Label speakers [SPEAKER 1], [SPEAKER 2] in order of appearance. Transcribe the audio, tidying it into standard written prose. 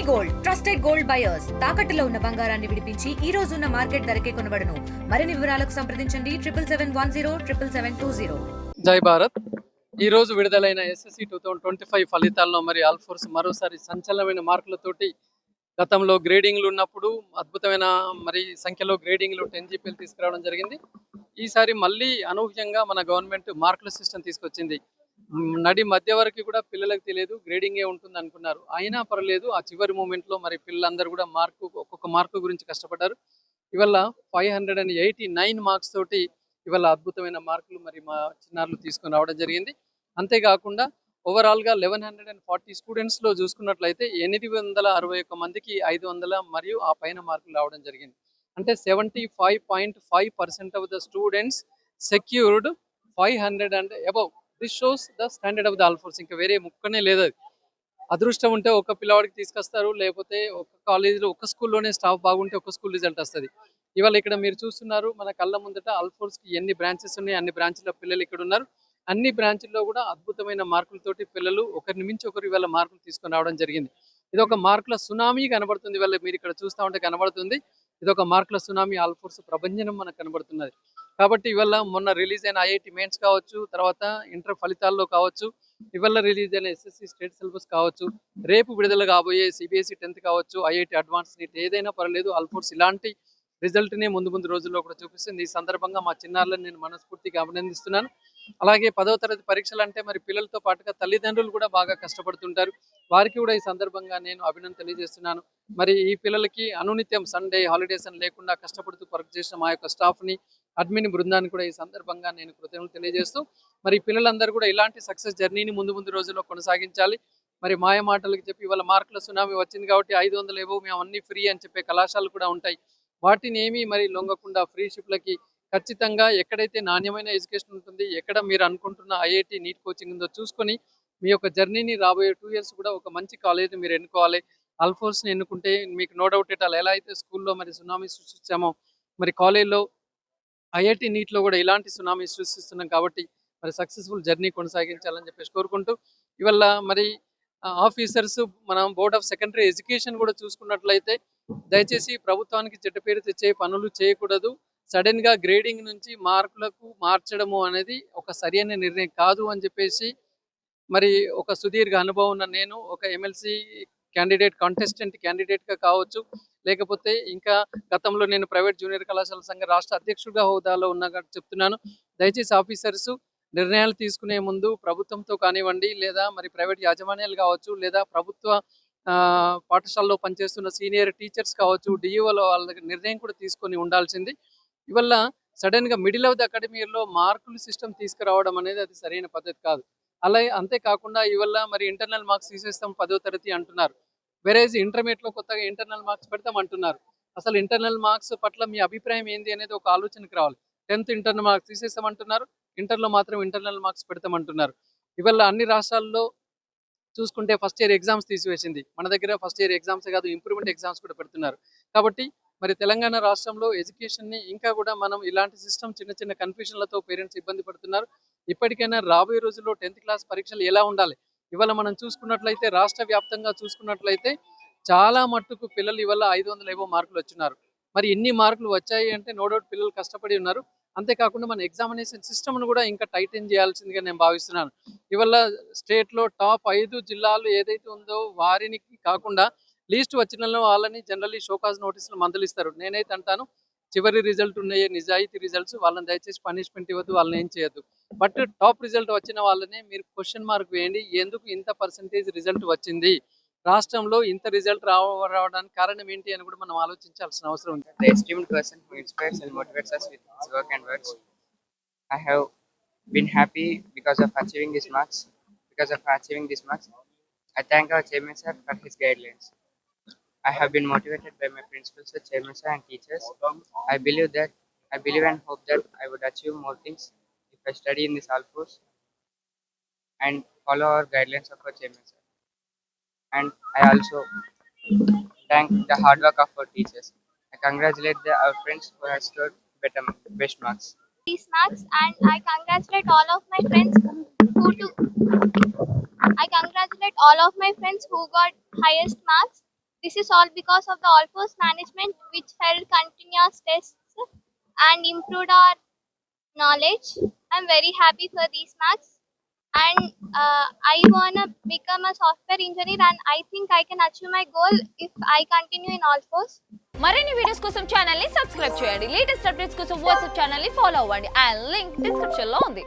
[SPEAKER 1] Gold trusted gold buyers తాకట్టులో ఉన్న బంగారాన్ని విడిపించి ఈ రోజు ఉన్న మార్కెట్ ధరకే కొనబడును. మరిన్ని వివరాలకు సంప్రదించండి 7771077720.
[SPEAKER 2] జై భారత్. ఈ రోజు విడుదలైన ఎస్ఎస్సి 2025 ఫలితాల్లో మరి ఆల్ఫోర్స్ మరోసారి సంచలనమైన మార్కులతోటి గతంలో గ్రేడింగ్లు ఉన్నప్పుడు అద్భుతమైన మరి సంఖ్యలో గ్రేడింగ్లు 10 జీపీలు తీసుకురావడం జరిగింది. ఈసారి మళ్ళీ అనూహ్యంగా మన గవర్నమెంట్ మార్కుల సిస్టమ్ తీసుకొచ్చింది. నడి మధ్య వరకు కూడా పిల్లలకు తెలియదు గ్రేడింగే ఉంటుంది అనుకున్నారు. అయినా పర్లేదు, ఆ చివరి మూమెంట్లో మరి పిల్లలందరూ కూడా ఒక్కొక్క మార్కు గురించి కష్టపడ్డారు. ఇవాళ 589 మార్క్స్ తోటి ఇవాళ అద్భుతమైన మార్కులు మరి మా చిన్నారులు తీసుకొని రావడం జరిగింది. అంతేకాకుండా ఓవరాల్గా 1140 స్టూడెంట్స్లో చూసుకున్నట్లయితే 861 మందికి 500 మరియు ఆ పైన మార్కులు రావడం జరిగింది. అంటే 75.5% of the students secured 500 and above. This shows the standard of the Alphores. ఇంకా వేరే ముక్కనే లేదు. అది అదృష్టం ఉంటే ఒక పిల్లవాడికి తీసుకొస్తారు, లేకపోతే ఒక కాలేజీలో ఒక స్కూల్లోనే స్టాఫ్ బాగుంటే ఒక స్కూల్ రిజల్ట్ వస్తుంది. ఇవాళ ఇక్కడ మీరు చూస్తున్నారు మన కళ్ళ ముందట ఆల్ఫోర్స్కి ఎన్ని బ్రాంచెస్ ఉన్నాయి, అన్ని బ్రాంచ్ల పిల్లలు ఇక్కడ ఉన్నారు. అన్ని బ్రాంచ్ల్లో కూడా అద్భుతమైన మార్కులతోటి పిల్లలు ఒకరిని మించి ఒకరు ఇవాళ మార్కులు తీసుకొని రావడం జరిగింది. ఇది ఒక మార్కుల సునామీ కనబడుతుంది. ఇవాళ మీరు ఇక్కడ చూస్తూ ఉంటే కనబడుతుంది. ఇది ఒక మార్కుల సునామీ ఆల్ఫోర్స్ ప్రభంజనం మనకు కనబడుతున్నది. కాబట్టి ఇవాళ మొన్న రిలీజ్ అయిన ఐఐటి మెయిన్స్ కావచ్చు, తర్వాత ఇంటర్ ఫలితాల్లో కావచ్చు, ఇవాళ రిలీజ్ అయిన ఎస్ఎస్సి స్టేట్ సిలబస్ కావచ్చు, రేపు విడుదల కాబోయే సిబిఎస్ఈ 10th కావచ్చు, ఐఐటి అడ్వాన్స్ నీట్ ఏదైనా పర్లేదు, ఆల్ఫోర్స్ ఇలాంటి రిజల్ట్ని ముందు రోజుల్లో కూడా చూపిస్తుంది. ఈ సందర్భంగా మా చిన్నారులను నేను మనస్ఫూర్తిగా అభినందిస్తున్నాను. అలాగే 10వ తరగతి పరీక్షలు అంటే మరి పిల్లలతో పాటుగా తల్లిదండ్రులు కూడా బాగా కష్టపడుతుంటారు. వారికి కూడా ఈ సందర్భంగా నేను అభినందన తెలియజేస్తున్నాను. మరి ఈ పిల్లలకి అనునిత్యం సండే హాలిడేస్ అని లేకుండా కష్టపడుతూ వర్క్ చేసిన మా యొక్క స్టాఫ్ని, అడ్మిన్ బృందాన్ని కూడా ఈ సందర్భంగా నేను కృతజ్ఞతలు తెలియజేస్తూ మరి పిల్లలందరూ కూడా ఇలాంటి సక్సెస్ జర్నీని ముందు రోజుల్లో కొనసాగించాలి. మరి మాయ మాటలకు చెప్పి ఇవాళ మార్కుల సునామీ వచ్చింది కాబట్టి 500 ఏవో మేము అన్ని ఫ్రీ అని చెప్పే కళాశాలలు కూడా ఉంటాయి. వాటిని ఏమీ మరి లొంగకుండా ఫ్రీ షిప్లకి ఖచ్చితంగా ఎక్కడైతే నాణ్యమైన ఎడ్యుకేషన్ ఉంటుంది, ఎక్కడ మీరు అనుకుంటున్న ఐఐటి నీట్ కోచింగ్ ఉందో చూసుకొని మీ యొక్క జర్నీని రాబోయే 2 years కూడా ఒక మంచి కాలేజ్ని మీరు ఎన్నుకోవాలి. ఆల్ఫోర్స్ని ఎన్నుకుంటే మీకు నో డౌట్ ఎలా అయితే స్కూల్లో మరి సునామీ సృష్టించామో మరి కాలేజ్లో ఐఐటి నీట్లో కూడా ఇలాంటి సునామీ సృష్టిస్తున్నాం. కాబట్టి మరి సక్సెస్ఫుల్ జర్నీ కొనసాగించాలని చెప్పేసి కోరుకుంటూ ఇవాళ మరి ఆఫీసర్స్ మనం బోర్డ్ ఆఫ్ సెకండరీ ఎడ్యుకేషన్ కూడా చూసుకున్నట్లయితే దయచేసి ప్రభుత్వానికి చెడ్డ పేరు తెచ్చే పనులు చేయకూడదు. సడన్ గా గ్రేడింగ్ నుంచి మార్కులకు మార్చడము అనేది ఒక సరైన నిర్ణయం కాదు అని చెప్పేసి మరి ఒక సుదీర్ఘ అనుభవం ఉన్న నేను ఒక ఎమ్మెల్సీ కంటెస్టెంట్ క్యాండిడేట్గా కావచ్చు, లేకపోతే ఇంకా గతంలో నేను ప్రైవేట్ జూనియర్ కళాశాల సంఘ రాష్ట్ర అధ్యక్షుడిగా హోదాలో ఉన్నట్టు చెప్తున్నాను. దయచేసి ఆఫీసర్స్ నిర్ణయాలు తీసుకునే ముందు ప్రభుత్వంతో కానివ్వండి, లేదా మరి ప్రైవేట్ యాజమాన్యాలు కావచ్చు, లేదా ప్రభుత్వ పాఠశాలలో పనిచేస్తున్న సీనియర్ టీచర్స్ కావచ్చు, డిఈఓల వాళ్ళ దగ్గర నిర్ణయం కూడా తీసుకొని ఉండాల్సింది. ఇవల్ల సడన్గా మిడిల్ ఆఫ్ ద అకాడమీలో మార్కుల సిస్టమ్ తీసుకురావడం అనేది అది సరైన పద్ధతి కాదు. అలాగే అంతేకాకుండా ఇవల్ల మరి ఇంటర్నల్ మార్క్స్ తీసేస్తాం 10వ తరగతి అంటున్నారు. వెరేజ్ ఇంటర్మీడియట్లో కొత్తగా ఇంటర్నల్ మార్క్స్ పెడతాం అంటున్నారు. అసలు ఇంటర్నల్ మార్క్స్ పట్ల మీ అభిప్రాయం ఏంది అనేది ఒక ఆలోచనకు రావాలి. 10th ఇంటర్నల్ మార్క్స్ తీసేస్తామంటున్నారు, ఇంటర్లో మాత్రం ఇంటర్నల్ మార్క్స్ పెడతామంటున్నారు. ఇవల్ల అన్ని రాష్ట్రాల్లో చూసుకుంటే ఫస్ట్ ఇయర్ ఎగ్జామ్స్ తీసివేసింది. మన దగ్గర ఫస్ట్ ఇయర్ ఎగ్జామ్స్ కాదు, ఇంప్రూవ్మెంట్ ఎగ్జామ్స్ కూడా పెడుతున్నారు. కాబట్టి మరి తెలంగాణ రాష్ట్రంలో ఎడ్యుకేషన్ని ఇంకా కూడా మనం ఇలాంటి సిస్టమ్ చిన్న కన్ఫ్యూషన్లతో పేరెంట్స్ ఇబ్బంది పడుతున్నారు. ఇప్పటికైనా రాబోయే రోజుల్లో 10th క్లాస్ పరీక్షలు ఎలా ఉండాలి? ఇవాళ మనం చూసుకున్నట్లయితే రాష్ట్ర వ్యాప్తంగా చూసుకున్నట్లయితే చాలా మట్టుకు పిల్లలు ఇవాళ 500 ఏవో మార్కులు వచ్చినారు. మరి ఇన్ని మార్కులు వచ్చాయి అంటే నో డౌట్ పిల్లలు కష్టపడి ఉన్నారు. అంతేకాకుండా మన ఎగ్జామినేషన్ సిస్టమ్ను కూడా ఇంకా టైటన్ చేయాల్సిందిగా నేను భావిస్తున్నాను. ఇవాళ స్టేట్లో టాప్ 5 జిల్లాలు ఏదైతే ఉందో వారిని కాకుండా లీస్ట్ వచ్చిన వాళ్ళని జనరల్లీ షోకాజ్ నోటీసులు మందలిస్తారు. నేనైతే అంటాను, చివరి రిజల్ట్ ఉన్నాయి నిజాయితీ రిజల్ట్స్, వాళ్ళని దయచేసి పనిష్మెంట్ ఇవ్వద్దు, వాళ్ళని ఏం చేయొద్దు. బట్ టాప్ రిజల్ట్ వచ్చిన వాళ్ళనే మీరు క్వశ్చన్ మార్క్ వేయండి, ఎందుకు ఇంత పర్సెంటేజ్ రిజల్ట్ వచ్చింది, రాష్ట్రంలో ఇంత రిజల్ట్ రావడానికి కారణం ఏంటి అని కూడా మనం ఆలోచించాల్సిన అవసరం ఉంది.
[SPEAKER 3] The esteemed person who inspires and motivates us with his work and words. I have been happy because of achieving these marks. I thank our chairman sir for his guidelines. I have been motivated by my principals, sir, chairman sir, and teachers. I believe and hope that I would achieve more things if I study in this Alforce and follow our guidelines of our chairman sir. And I also thank the hard work of our teachers. I congratulate our friends who have scored best marks.
[SPEAKER 4] These marks, and I congratulate all of my friends who got highest marks. This is all because of the All Force management, which held continuous tests and improved our knowledge. I'm very happy for these marks, and I wanna become a software engineer, and I think I can achieve my goal if I continue in All Force.
[SPEAKER 5] మరిన్ని videos కోసం channel ని subscribe చేయండి. Latest updates కోసం WhatsApp channel ని follow అవ్వండి. And link description లో ఉంది.